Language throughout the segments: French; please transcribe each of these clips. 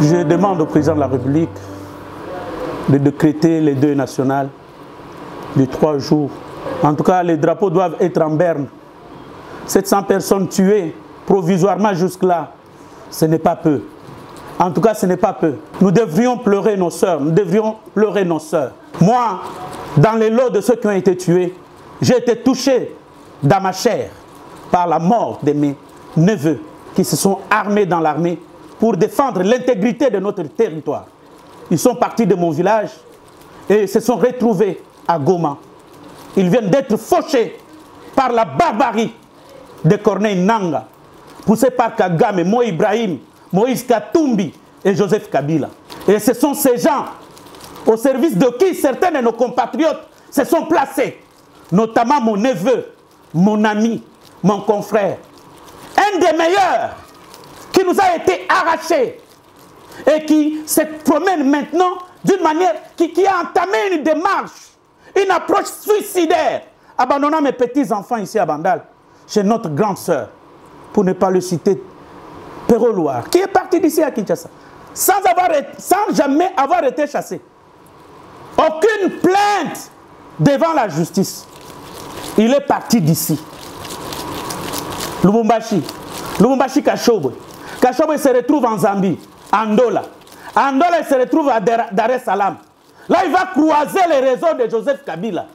Je demande au président de la République de décréter les deuils nationaux de 3 jours. En tout cas, les drapeaux doivent être en berne. 700 personnes tuées provisoirement jusque-là, ce n'est pas peu. En tout cas, ce n'est pas peu. Nous devrions pleurer nos sœurs. Nous devrions pleurer nos sœurs. Moi, dans les lots de ceux qui ont été tués, j'ai été touché dans ma chair par la mort de mes neveux qui se sont armés dans l'armée pour défendre l'intégrité de notre territoire. Ils sont partis de mon village et se sont retrouvés à Goma. Ils viennent d'être fauchés par la barbarie de Corneille Nangaa, poussés par Kagame, Mo Ibrahim, Moïse Katumbi et Joseph Kabila. Et ce sont ces gens au service de qui certains de nos compatriotes se sont placés, notamment mon neveu, mon ami, mon confrère, un des meilleurs qui nous a été arraché et qui se promène maintenant d'une manière qui a entamé une démarche, une approche suicidaire, abandonnant mes petits-enfants ici à Bandal, chez notre grande sœur, pour ne pas le citer, Peroloir, qui est parti d'ici à Kinshasa, sans jamais avoir été chassé. Aucune plainte devant la justice. Il est parti d'ici. Lubumbashi Kashobo. Kashobo se retrouve en Zambie, Andola. Andola il se retrouve à Dar es Salaam. Là, il va croiser les réseaux de Joseph Kabila.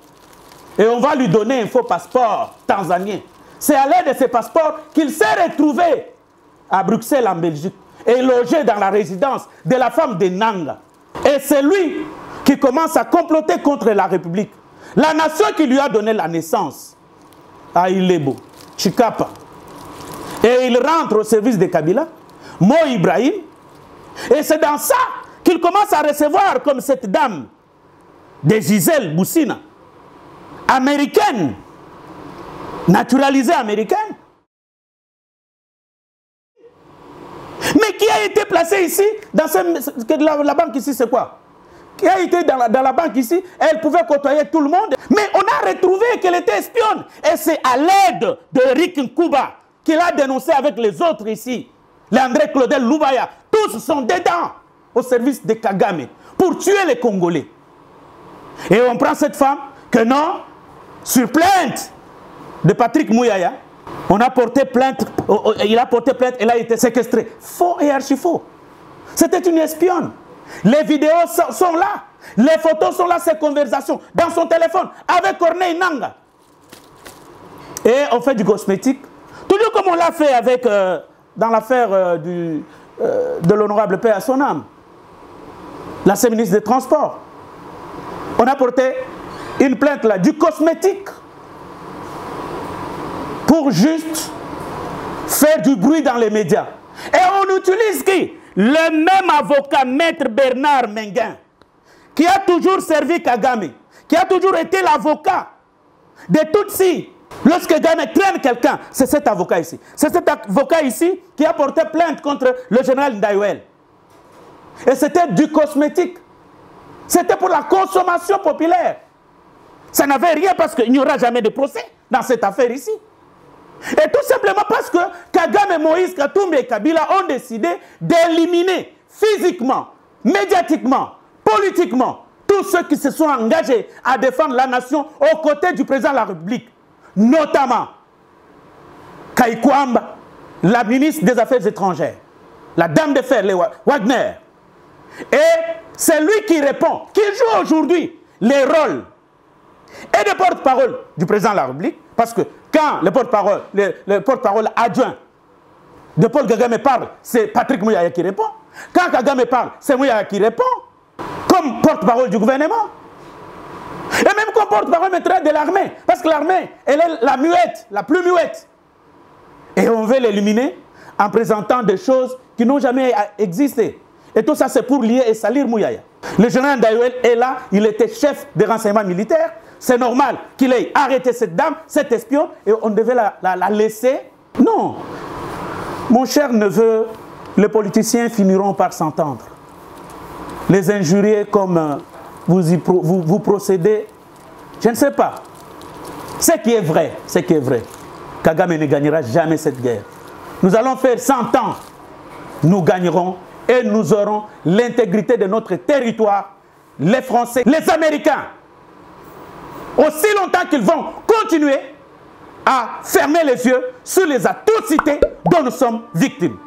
Et on va lui donner un faux passeport tanzanien. C'est à l'aide de ce passeport qu'il s'est retrouvé à Bruxelles, en Belgique, et logé dans la résidence de la femme de Nangaa. Et c'est lui qui commence à comploter contre la République. La nation qui lui a donné la naissance, à Ilebo, Chikapa. Et il rentre au service de Kabila, Mo Ibrahim. Et c'est dans ça qu'il commence à recevoir, comme cette dame, des Gisèle Boussina, américaine, naturalisée américaine, mais qui a été placée ici, dans la banque ici, c'est quoi? Qui a été dans la banque ici, elle pouvait côtoyer tout le monde, mais on a retrouvé qu'elle était espionne. Et c'est à l'aide de Eric Nkuba qu'il a dénoncé avec les autres ici, les André Claudel Loubaya, tous sont dedans au service de Kagame pour tuer les Congolais. Et on prend cette femme que non, sur plainte de Patrick Mouyaya, on a porté plainte, il a porté plainte, elle a été séquestrée. Faux et archi faux. C'était une espionne. Les vidéos sont là, les photos sont là, ces conversations dans son téléphone avec Corneille Nangaa. Et on fait du cosmétique, toujours comme on l'a fait avec, dans l'affaire de l'honorable paix à son âme, l'ancien ministre des Transports. On a porté une plainte là, du cosmétique, pour juste faire du bruit dans les médias. Et on utilise qui? Le même avocat, maître Bernard Menguin, qui a toujours servi Kagame, qui a toujours été l'avocat de Tutsi. Lorsque Kagame traîne quelqu'un, c'est cet avocat ici. C'est cet avocat ici qui a porté plainte contre le général Ndayouel. Et c'était du cosmétique. C'était pour la consommation populaire. Ça n'avait rien parce qu'il n'y aura jamais de procès dans cette affaire ici. Et tout simplement parce que Kagame, Moïse Katumbi et Kabila ont décidé d'éliminer physiquement, médiatiquement, politiquement, tous ceux qui se sont engagés à défendre la nation aux côtés du président de la République, notamment Kaikwamba, la ministre des Affaires étrangères, la dame de fer, Wagner. Et c'est lui qui répond, qui joue aujourd'hui les rôles et de porte-parole du président de la République, parce que quand le porte-parole adjoint de Paul Kagame parle, c'est Patrick Mouyaya qui répond. Quand Kagame parle, c'est Mouyaya qui répond, comme porte-parole du gouvernement. Et même comme porte-parole de l'armée, parce que l'armée, elle est la muette, la plus muette. Et on veut l'éliminer en présentant des choses qui n'ont jamais existé. Et tout ça, c'est pour lier et salir Mouyaya. Le général Ndayouel est là, il était chef des renseignements militaires. C'est normal qu'il ait arrêté cette dame, cet espion, et on devait la laisser. Non. Mon cher neveu, les politiciens finiront par s'entendre. Les injurier comme vous procédez, je ne sais pas. Ce qui est vrai, Kagame ne gagnera jamais cette guerre. Nous allons faire 100 ans, nous gagnerons et nous aurons l'intégrité de notre territoire, les Français, les Américains. Aussi longtemps qu'ils vont continuer à fermer les yeux sur les atrocités dont nous sommes victimes.